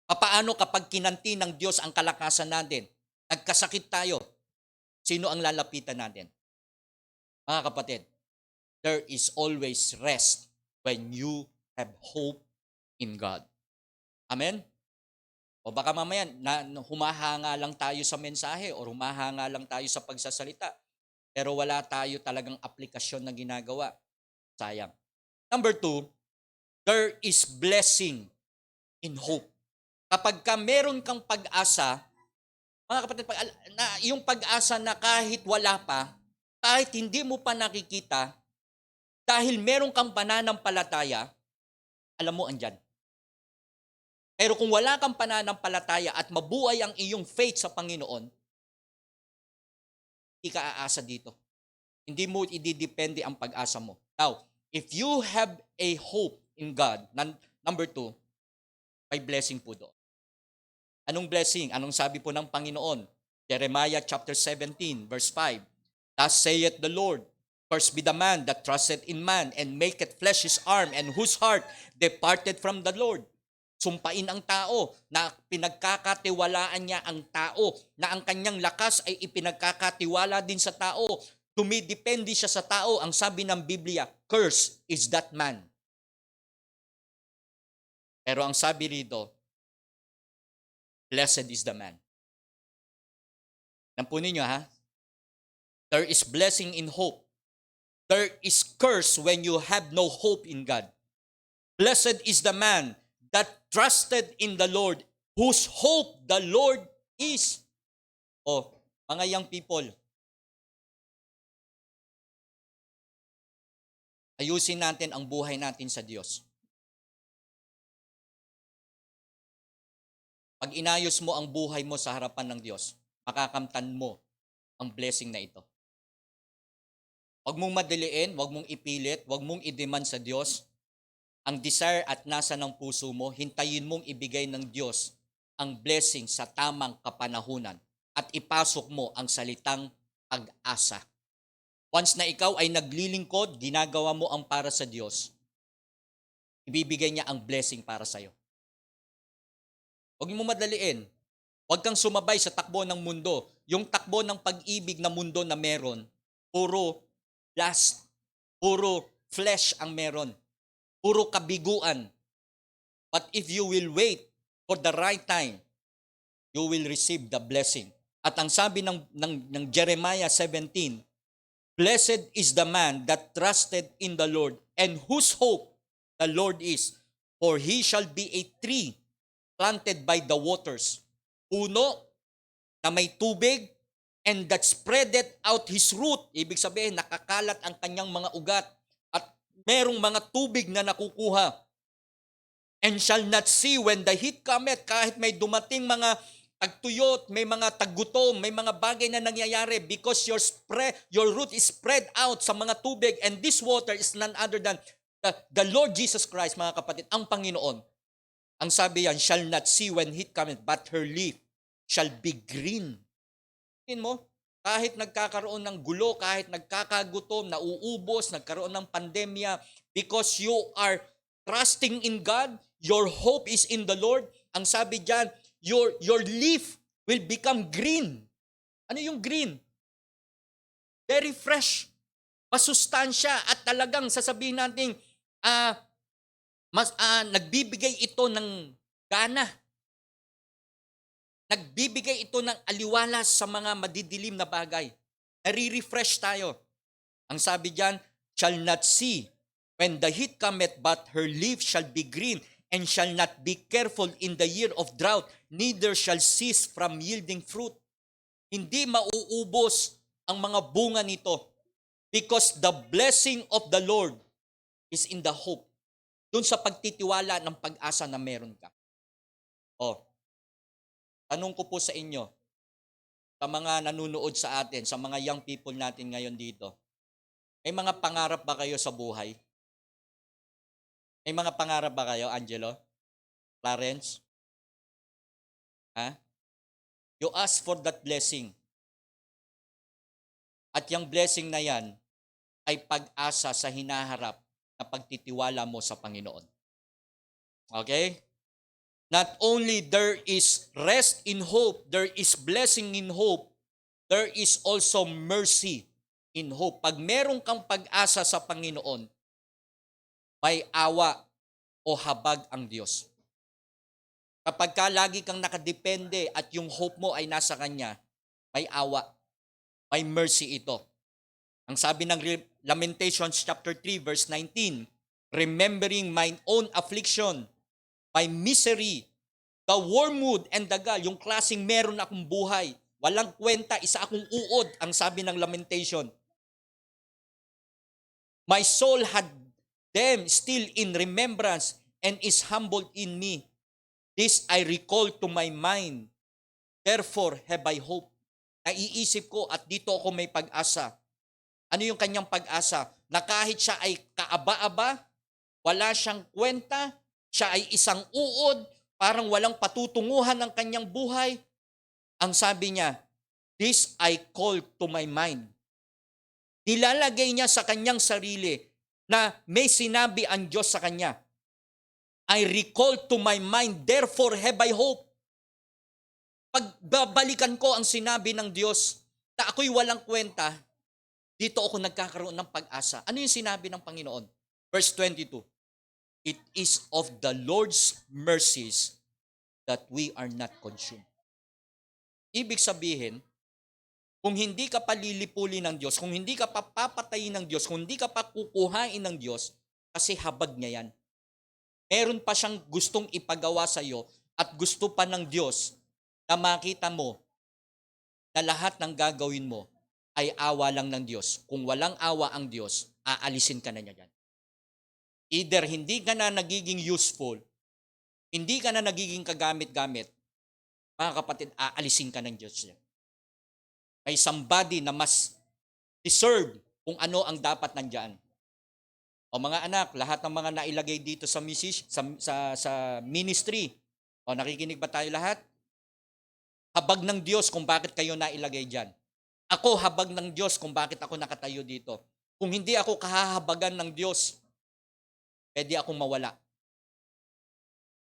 Paano kapag kinanti ng Diyos ang kalakasan natin? Nagkasakit tayo. Sino ang lalapitan natin? Mga kapatid, there is always rest when you have hope in God. Amen? O baka mamaya humahanga lang tayo sa mensahe o humahanga lang tayo sa pagsasalita. Pero wala tayo talagang aplikasyon na ginagawa. Sayang. Number 2, there is blessing in hope. Kapag meron kang pag-asa, mga kapatid, yung pag-asa na kahit wala pa, kahit hindi mo pa nakikita, dahil meron kang pananampalataya, alam mo, andyan. Pero kung wala kang pananampalataya at mabuhay ang iyong faith sa Panginoon, hindi ka aasa dito. Hindi mo ididepende ang pag-asa mo. Now, if you have a hope in God, number 2, may blessing po doon. Anong blessing? Anong sabi po ng Panginoon? Jeremiah chapter 17, verse 5. Thus saith the Lord, cursed be the man that trusteth in man, and maketh flesh his arm, and whose heart departed from the Lord. Sumpain ang tao na pinagkakatiwalaan niya ang tao, na ang kanyang lakas ay ipinagkakatiwala din sa tao. Dumidepende siya sa tao. Ang sabi ng Biblia, cursed is that man. Pero ang sabi rito, blessed is the man. Nampunin nyo ha? There is blessing in hope. is cursed when you have no hope in God. Blessed is the man that trusted in the Lord, whose hope the Lord is. Oh, mga young people, ayusin natin ang buhay natin sa Diyos. Pag inayos mo ang buhay mo sa harapan ng Diyos, makakamtan mo ang blessing na ito. Huwag mong madaliin, huwag mong ipilit, huwag mong i-demand sa Diyos ang desire at nasa ng puso mo. Hintayin mong ibigay ng Diyos ang blessing sa tamang kapanahunan at ipasok mo ang salitang pag-asa. Once na ikaw ay naglilingkod, ginagawa mo ang para sa Diyos, ibibigay niya ang blessing para sa iyo. Huwag mo madaliin. Huwag kang sumabay sa takbo ng mundo. Yung takbo ng pag-ibig na mundo na meron, puro lust, puro flesh ang meron, puro kabiguan. But if you will wait for the right time, you will receive the blessing. At ang sabi ng Jeremiah 17, blessed is the man that trusted in the Lord and whose hope the Lord is, for he shall be a tree planted by the waters, puno na may tubig, and that spreadeth out his root. Ibig sabihin, nakakalat ang kanyang mga ugat at merong mga tubig na nakukuha. And shall not see when the heat cometh, kahit may dumating mga tagtuyot, may mga taggutom, may mga bagay na nangyayari, because your root is spread out sa mga tubig, and this water is none other than the Lord Jesus Christ, mga kapatid, ang Panginoon. Ang sabi yan, shall not see when heat cometh, but her leaf shall be green. Tingin mo, kahit nagkakaroon ng gulo, kahit nagkakagutom, nauubos, nagkaroon ng pandemya, because you are trusting in God, your hope is in the Lord, ang sabi dyan, your leaf will become green. Ano yung green? Very fresh, masustansya, at talagang sasabihin natin, nagbibigay ito ng gana. Nagbibigay ito ng aliwalas sa mga madidilim na bagay. Nare-refresh tayo. Ang sabi diyan, shall not see when the heat cometh, but her leaf shall be green, and shall not be careful in the year of drought, neither shall cease from yielding fruit. Hindi mauubos ang mga bunga nito, because the blessing of the Lord is in the hope. Doon sa pagtitiwala ng pag-asa na meron ka. Tanong ko po sa inyo, sa mga nanunood sa atin, sa mga young people natin ngayon dito, may mga pangarap ba kayo sa buhay? May mga pangarap ba kayo, Angelo? Clarence? You ask for that blessing. At yung blessing na yan ay pag-asa sa hinaharap na pagtitiwala mo sa Panginoon. Okay? Not only there is rest in hope, there is blessing in hope, there is also mercy in hope. Pag meron kang pag-asa sa Panginoon, may awa o habag ang Diyos. Kapag ka lagi kang nakadepende at yung hope mo ay nasa Kanya, may awa, may mercy ito. Ang sabi ng Lamentations chapter 3 verse 19, remembering mine own affliction, my misery, the wormwood and the gall, yung klaseng meron akong buhay, walang kwenta, isa akong uod, ang sabi ng Lamentation. My soul had them still in remembrance and is humbled in me. This I recall to my mind, therefore have I hope. Naiisip ko at dito ako may pag-asa. Ano yung kanyang pag-asa? Na kahit siya ay kaaba-aba, wala siyang kwenta, siya ay isang uod, parang walang patutunguhan ng kanyang buhay. Ang sabi niya, this I call to my mind. Nilalagay niya sa kanyang sarili na may sinabi ang Diyos sa kanya. I recall to my mind, therefore have I hope. Pagbabalikan ko ang sinabi ng Diyos na ako'y walang kwenta, dito ako nagkakaroon ng pag-asa. Ano yung sinabi ng Panginoon? Verse 22, it is of the Lord's mercies that we are not consumed. Ibig sabihin, Kung hindi ka palilipulin ng Diyos, kung hindi ka papapatayin ng Diyos, kung hindi ka pakukuhain ng Diyos, kasi habag niya yan. Meron pa siyang gustong ipagawa sa iyo at gusto pa ng Diyos na makita mo na lahat ng gagawin mo ay awa lang ng Diyos. Kung walang awa ang Diyos, aalisin ka na niya dyan. Either hindi ka na nagiging useful, hindi ka na nagiging kagamit-gamit, mga kapatid, aalisin ka ng Diyos yan. May somebody na mas deserve kung ano ang dapat nandyan. O mga anak, lahat ng mga nailagay dito sa ministry, o nakikinig ba tayo lahat? Habag ng Diyos kung bakit kayo nailagay dyan. Ako, habag ng Diyos kung bakit ako nakatayo dito. Kung hindi ako kahahabagan ng Diyos, pwede akong mawala.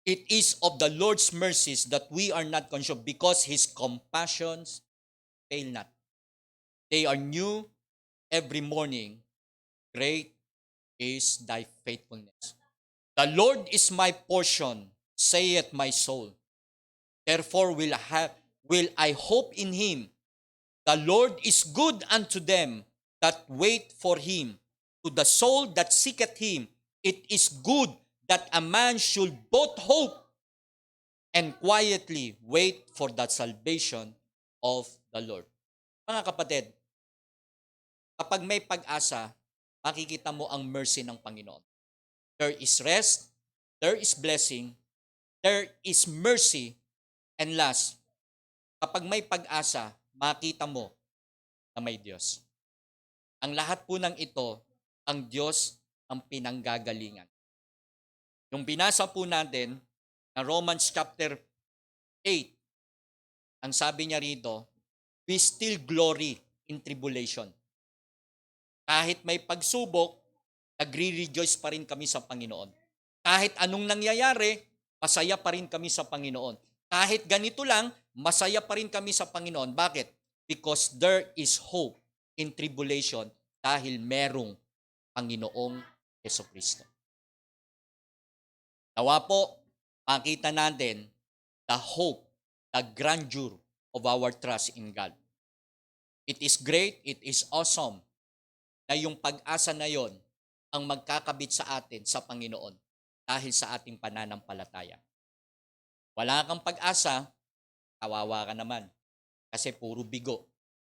It is of the Lord's mercies that we are not consumed because His compassions fail not. They are new every morning. Great is thy faithfulness. The Lord is my portion, saith my soul. Therefore will I hope in Him. The Lord is good unto them that wait for Him. To the soul that seeketh Him, it is good that a man should both hope and quietly wait for the salvation of the Lord. Mga kapatid, kapag may pag-asa, makikita mo ang mercy ng Panginoon. There is rest, there is blessing, there is mercy, and last, kapag may pag-asa, makita mo na may Diyos. Ang lahat po ng ito, ang Diyos ang pinanggagalingan. Yung binasa po natin na Romans chapter 8, ang sabi niya rito, we still glory in tribulation. Kahit may pagsubok, nagre-rejoice pa rin kami sa Panginoon. Kahit anong nangyayari, masaya pa rin kami sa Panginoon. Kahit ganito lang, masaya pa rin kami sa Panginoon. Bakit? Because there is hope in tribulation dahil merong Panginoong Jesucristo. Nawa po, makita natin the hope, the grandeur of our trust in God. It is great, it is awesome na yung pag-asa na yon ang magkakabit sa atin sa Panginoon dahil sa ating pananampalataya. Wala kang pag-asa, kawawa ka naman. Kasi puro bigo.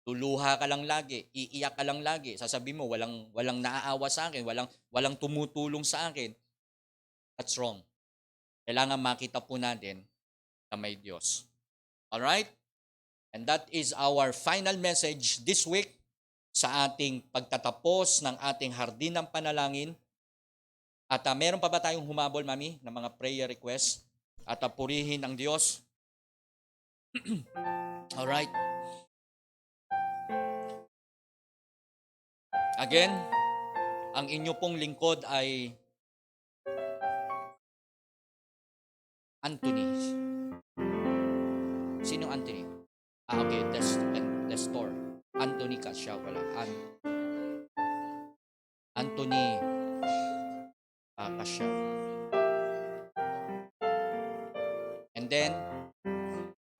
Luluha ka lang lagi, iiyak ka lang lagi. Sasabihin mo, walang naaawa sa akin, walang tumutulong sa akin. That's wrong. Kailangan makita po natin na may Diyos. Alright? And that is our final message this week sa ating pagtatapos ng ating hardin ng panalangin. At meron pa ba tayong humabol, Mami, ng mga prayer requests? At purihin ang Diyos. Alright. Again, ang inyo pong lingkod ay Anthony. Sino Anthony? Okay, the store. Anthony ka siya wala. Anthony Kasya. And then,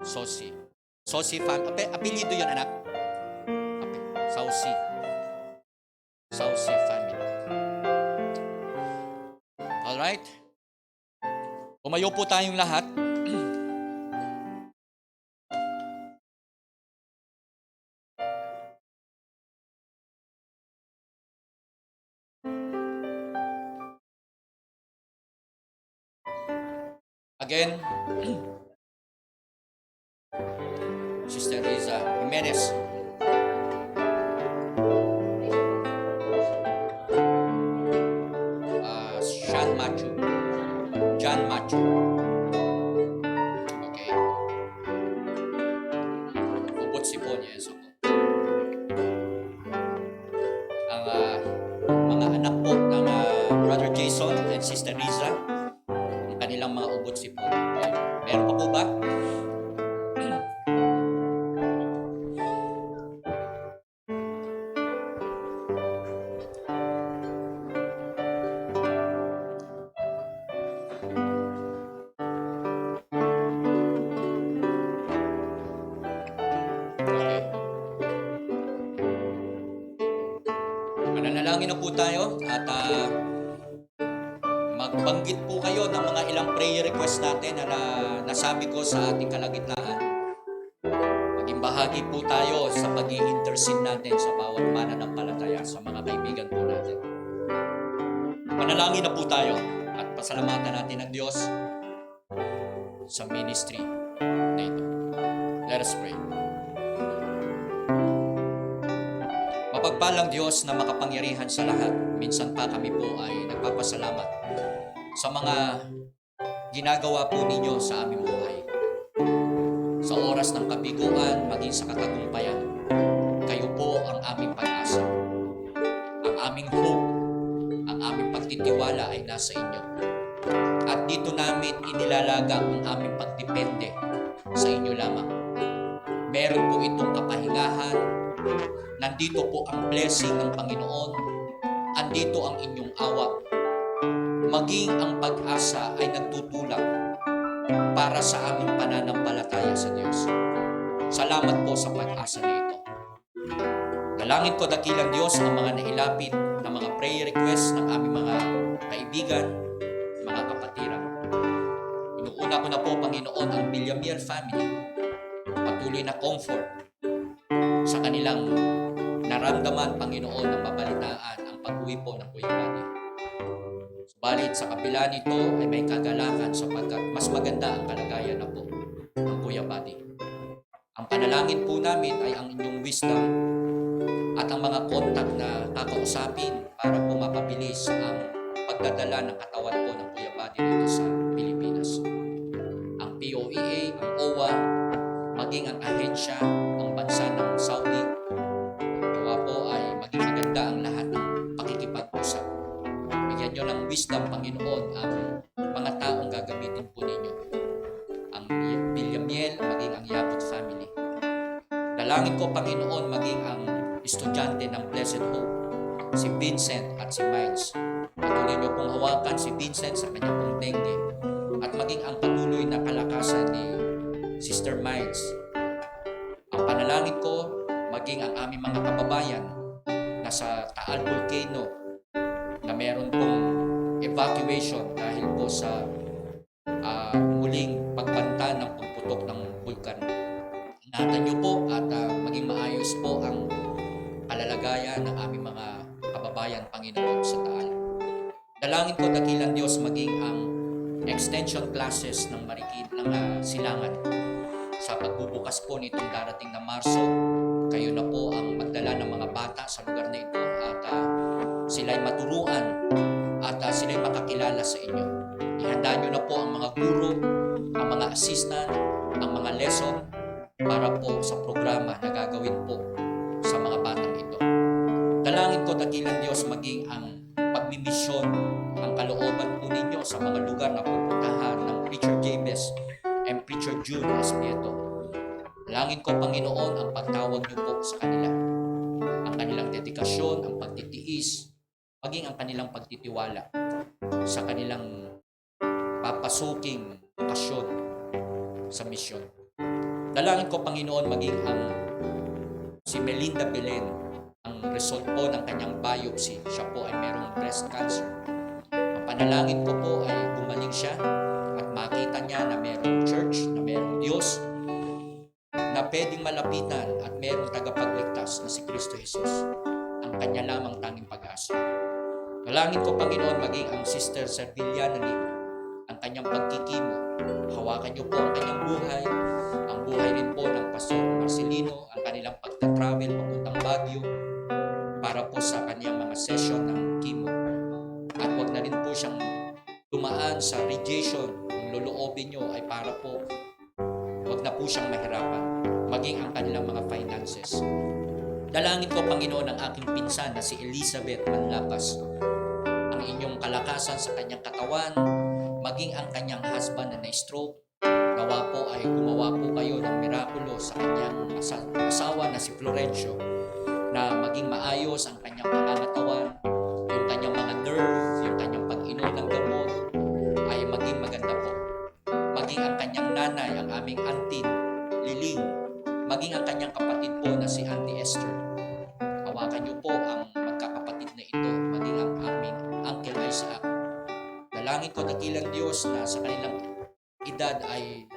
Sosi. Sosi apelyido yun, anak? Sausi family. Alright? Tumayo po tayong lahat. Again, Sister Riza Jimenez. John Matthew. Okay. Ubot sipon, yes. Ang mga anak po ng Brother Jason and Sister Riza, ang kanilang mga ubot sipon. Okay. Meron pa po ba? Manalangin na po tayo at magbanggit po kayo ng mga ilang prayer request natin na nasabi ko sa ating kalagitnaan. Maging bahagi po tayo sa pag-i-intercede natin sa bawat mananampalataya, sa mga kaibigan po natin. Manalangin na po tayo at pasalamatan natin ang Diyos sa ministry na ito. Let us pray. Mapagpalang Diyos na makapangyarihan sa lahat, minsan pa kami po ay nagpapasalamat sa mga ginagawa po ninyo sa aming buhay. Sa oras ng kabiguan, maging sa katagumpayan, kayo po ang aming pag-asa. Ang aming hope, ang aming pagtitiwala ay nasa inyo. At dito namin inilalaga ang aming pagdepende sa inyo lamang. Meron po itong kapahingahan. Nandito po ang blessing ng Panginoon. Andito ang inyong awa. Maging ang pag-asa ay nagtutulak para sa aming pananampalataya sa Diyos. Salamat po sa pag-asa na ito. Dalangin ko, dakilang Diyos, ang mga nailapit na mga prayer requests ng aming mga kaibigan, mga kapatiran. Inuuna ko na po, Panginoon, ang Villamier family. Patuloy na comfort sa kanilang naramdaman, Panginoon, ng mabalitaan ang pag-uwi po ng Kuya Buddy. Subalit sa kabila nito ay may kagalakan sapagkat mas maganda ang kalagayan na po ng Kuya Buddy. Ang panalangin po namin ay ang inyong wisdom at ang mga kontak na kakausapin para po mapabilis ang pagdadala ng katawan po ng Kuya Buddy dito sa Pilipinas. Ang POEA, ang OWA, maging ang ahensya, ang bansa ng Saudi, gawa po ay maging maganda ang lahat ng pakikipag-usap. Bigyan nyo ng wisdom, Panginoon, ang mga taong gagamitin po ninyo. Ang Villamiel, maging ang Yaput family. Dalangin ko, Panginoon, maging ang estudyante ng Blessed Hope, si Vincent at si Miles. Patuloy nyo pong hawakan si Vincent sa kanyang pong dengue at maging ang patuloy na kalakasan ni Sister Miles. Ang panalangin ko, maging ang aming mga kababayan na sa Taal Volcano na meron pong evacuation dahil po sa muling pagbanta ng pagputok ng bulkan. Ingatan niyo po at maging maayos po ang kalalagayan ng aming mga kababayan, Panginoon, sa Taal. Dalangin ko, dakilang Diyos, maging ang extension classes ng Marikina, ng Silangan. Sa pagbubukas po nitong darating na Marso, kayo na po ang magdala ng mga bata sa lugar na ito at sila'y maturuan at sila'y makakilala sa inyo. Ihanda nyo na po ang mga guro, ang mga assistant, ang mga lesson para po sa programa na gagawin po sa mga batang ito. Dalangin ko, dakilang Diyos, maging ang pagmimisyon, ang kalooban po ninyo sa mga lugar na pupuntahan ng Preacher Jabez and Preacher Jude Espieto. Dalangin ko, Panginoon, ang pagtawag niyo po sa kanila. Ang kanilang dedikasyon, ang pagtitiis, maging ang kanilang pagtitiwala sa kanilang papasuking okasyon sa misyon. Dalangin ko, Panginoon, maging ang si Melinda Belen, ang result po ng kanyang biopsy, siya po ay merong breast cancer. Ang panalangin ko po ay gumaling siya at makita niya na merong church, na merong Diyos, na pwedeng malapitan at merong tagapagligtas na si Kristo Jesus, ang kanya lamang tanging pag-asa. Dalangin ko, Panginoon, maging ang Sister Serviliana Lim, ang kanyang pagkikimo. Hawakan niyo po ang kanyang buhay, ang buhay rin po ng Pastor Marcelino, ang kanilang pagta-travel papuntang Baguio para po sa kanyang mga session ng chemo. At wag na rin po siyang dumaan sa radiation. Ang loloobin niyo ay para po wag na po siyang mahirapan, maging ang kanilang mga finances. Dalangin ko, Panginoon, ang aking pinsan na si Elizabeth Manlapas, ang inyong kalakasan sa kanyang katawan, maging ang kanyang husband na na-stroke. Gawa po ay gumawa po kayo ng mirakulo sa kanyang asawa na si Florencio, na maging maayos ang kanyang pangangatawan, yung kanyang mga nerve, yung kanyang pag-inom ng gamot ay maging maganda po. Maging ang kanyang nanay, ang aming auntie Liling, maging ang kanyang kapatid po na si Auntie Esther. Hawakan niyo po ang magkakapatid na ito Dalangin ko, dakilang Diyos, na sa kanilang edad ay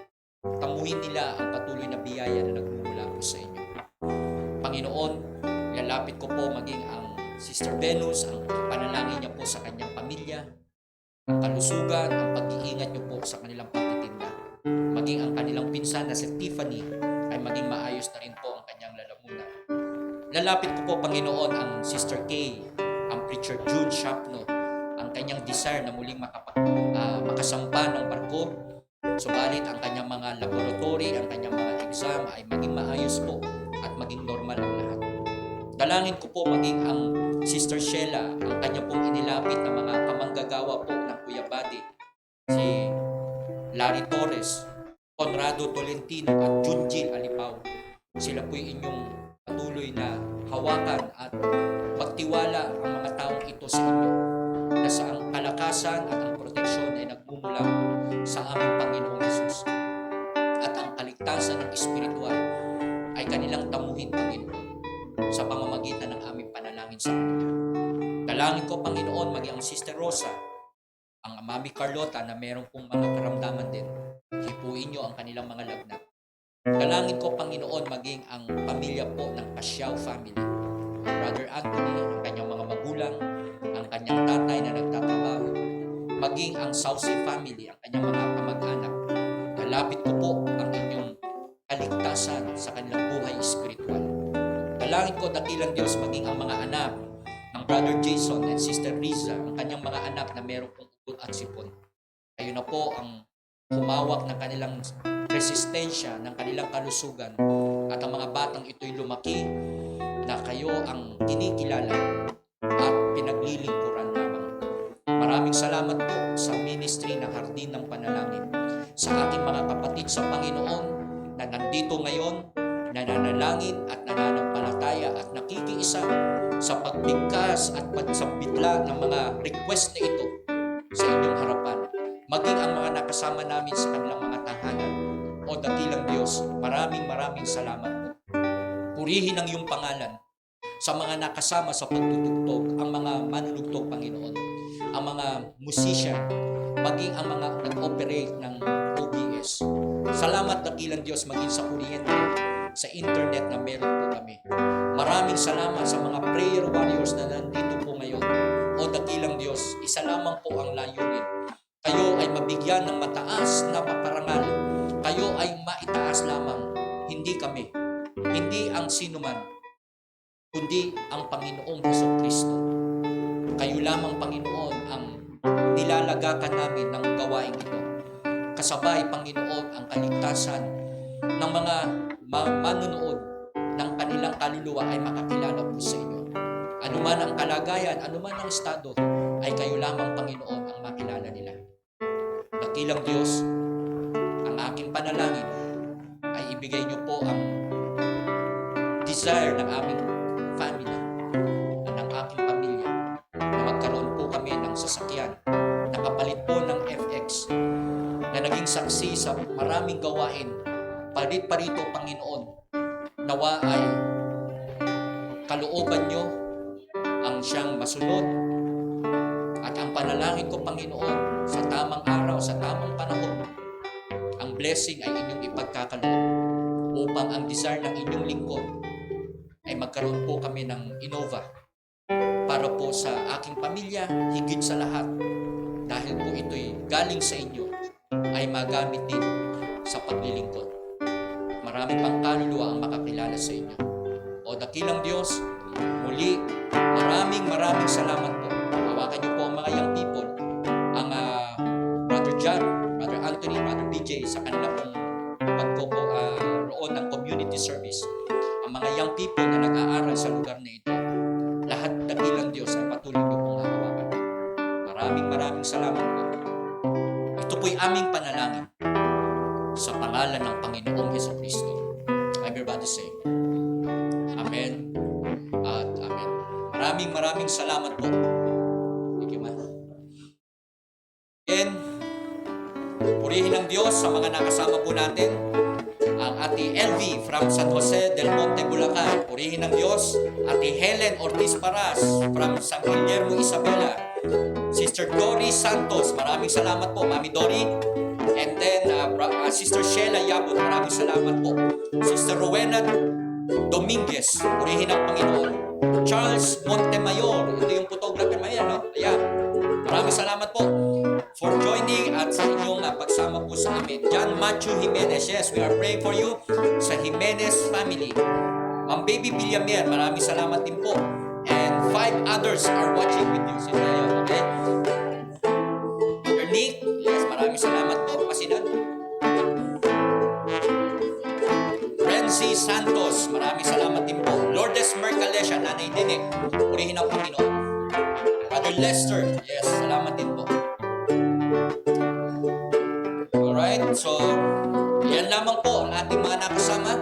tamuhin nila ang patuloy na biyaya na nagmumula po sa inyo. Panginoon, lalapit ko po maging ang Sister Venus, ang panalangin niya po sa kanyang pamilya, ang kalusugan, ang pag-iingat niyo po sa kanilang pagtitinda. Maging ang kanilang pinsan na si Tiffany ay maging maayos na rin po ang kanyang lalamunan. Lalapit ko po, Panginoon, ang Sister Kay, ang Preacher June Shapno, ang kanyang desire na muling makasampa ng barko. Subalit ang kanyang mga laboratory, ang kanyang mga exam ay maging maayos po at maging normal ang lahat. Dalangin ko po maging ang Sister Sheila, ang kanyang pong inilapit na mga kamanggagawa po ng Kuya Buddy, si Larry Torres, Conrado Tolentino at Junjil Alipaw. Sila po'y inyong patuloy na hawakan at magtiwala ang mga taong ito sa inyo, na sa ang kalakasan at ang proteksyon ay nagmumula sa aming Panginoong Hesus. At ang kaligtasan ng espiritual ay kanilang tamuhin, Panginoon, sa pamamagitan ng aming panalangin sa kanila. Dalangin ko, Panginoon, maging ang Sister Rosa, ang Mami Carlota na meron pong mga karamdaman din. Hipuin niyo ang kanilang mga lagnat. Dalangin ko, Panginoon, maging ang pamilya po ng Pasiao family. Ang Brother Anthony, ang kanyang mga magulang, ang kanyang tatay na nagtatrabaho, maging ang Saucy family, ang kanyang mga kamag-anak. Dalapit ko po ang inyong kaligtasan sa kanilang buhay espiritual. Dalangin ko, dakilang Diyos, maging ang mga anak ng Brother Jason and Sister Riza, ang kanyang mga anak na meron pong utot at sipon. Kayo na po ang humawak ng kanilang resistensya, ng kanilang kalusugan, at ang mga batang ito'y lumaki na kayo ang kinikilala at pinaglilingkuran lamang. Maraming salamat po sa ministry ng Hardin ng Panalangin, sa aking mga kapatid sa Panginoon na nandito ngayon, nananalangin at nananampalataya at nakikiisa sa pagbigkas at pagsambitla ng mga request na ito sa inyong harapan. Maging ang mga nakasama namin sa kanilang mga tahanan. O dakilang Diyos, maraming salamat po. Purihin ang iyong pangalan sa mga nakasama sa pagtutugtog, ang mga manunugtog, Panginoon, ang mga musician, maging ang mga nag-operate ng OBS. Salamat, dakilang Diyos, maging sa kuryente, sa internet na meron po kami. Maraming salamat sa mga prayer warriors na nandito po ngayon. O dakilang Diyos, isa lamang po ang layunin. Kayo ay mabigyan ng mataas na paparangal. Kayo ay maitaas lamang. Hindi kami. Hindi ang sinuman, kundi ang Panginoong Hesukristo. Kayo lamang, Panginoon, ang nilalagakan namin ng gawain ito. Kasabay, Panginoon, ang kaligtasan ng mga manunood ng kanilang kaluluwa ay makakilala po sa inyo. Anuman ang kalagayan, anuman ang estado, ay kayo lamang, Panginoon, ang makilala nila. Dakilang Diyos, ang aking panalangin ay ibigay niyo po ang desire ng aming family, ng aking pamilya, na magkaroon po kami ng sasakyan, nakapalit po ng FX, na naging saksi sa maraming gawain, palit-parito, Panginoon. Nawa ay kalooban niyo ang siyang masunod, at ang panalangin ko, Panginoon, sa tamang araw, sa tamang panahon, ang blessing ay inyong ipagkakaloob upang ang desire ng inyong lingkod ay magkaroon po kami ng Innova para po sa aking pamilya, higit sa lahat, dahil po ito'y galing sa inyo, ay magamit din sa paglilingkod. Marami pang kaluluwa ang makakilala sa inyo. O dakilang Diyos, muli, maraming salamat po. Hawakan niyo po ang mga young people, ang Brother John, Brother Anthony, Brother DJ, sa kanila pong roon ng community service. Ang mga young people na nag-aaral sa lugar na ito, lahat dakilang Diyos ay patuloy niyo pong hahawakan. Maraming salamat po. Ito po'y aming panalangin sa pangalan ng Panginoong Hesukristo. Everybody say, Amen at Amen. Maraming salamat po. Thank you, man. Again, purihin ang Diyos sa mga nakasama po natin. Ang Ate LV from San Jose del Monte, Bulacan. Purihin ang Diyos. Ate Helen Ortiz Paras from San Guillermo, Isabela. Sister Dory Santos, maraming salamat po, Mami Dory. And then, Sister Sheila Yabut, maraming salamat po. Sister Rowena Dominguez, purihin ang Panginoon. Charles Montemayor, ito yung photographer na yan, no? Ayan. Maraming salamat po for joining at sa inyong pagsama po sa amin. John Matthew Jimenez, yes, we are praying for you sa Jimenez family. Ma'am Baby Villamer, maraming salamat din po. And 5 others are watching with you. Sino yun, okay? Mother Nick, yes, maraming salamat po. Pasinan. Renzi Santos, maraming salamat din po. Lourdes Mercalesha, Nanay Nene, purihin ang Panginoon. Brother Lester, yes, salamat din po. Alright, so, yan lamang po ang ating mga nakasama.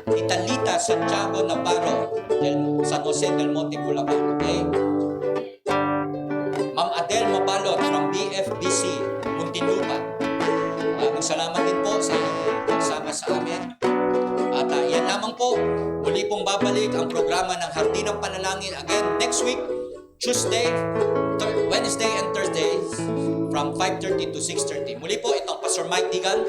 Tita Lita Santiago Navarro, San Jose del Monte, Bulacan, okay? Ma'am Adel Mabalot from BFBC, Muntinlupa. Maraming salamat din po sa inyong pagsama sa amin. At yan lamang po, muli pong babalik ang programa ng Hardin ng Panalangin again next week, Tuesday, Wednesday and Thursday from 5:30 to 6:30. Muli po, itong Pastor Mike Digan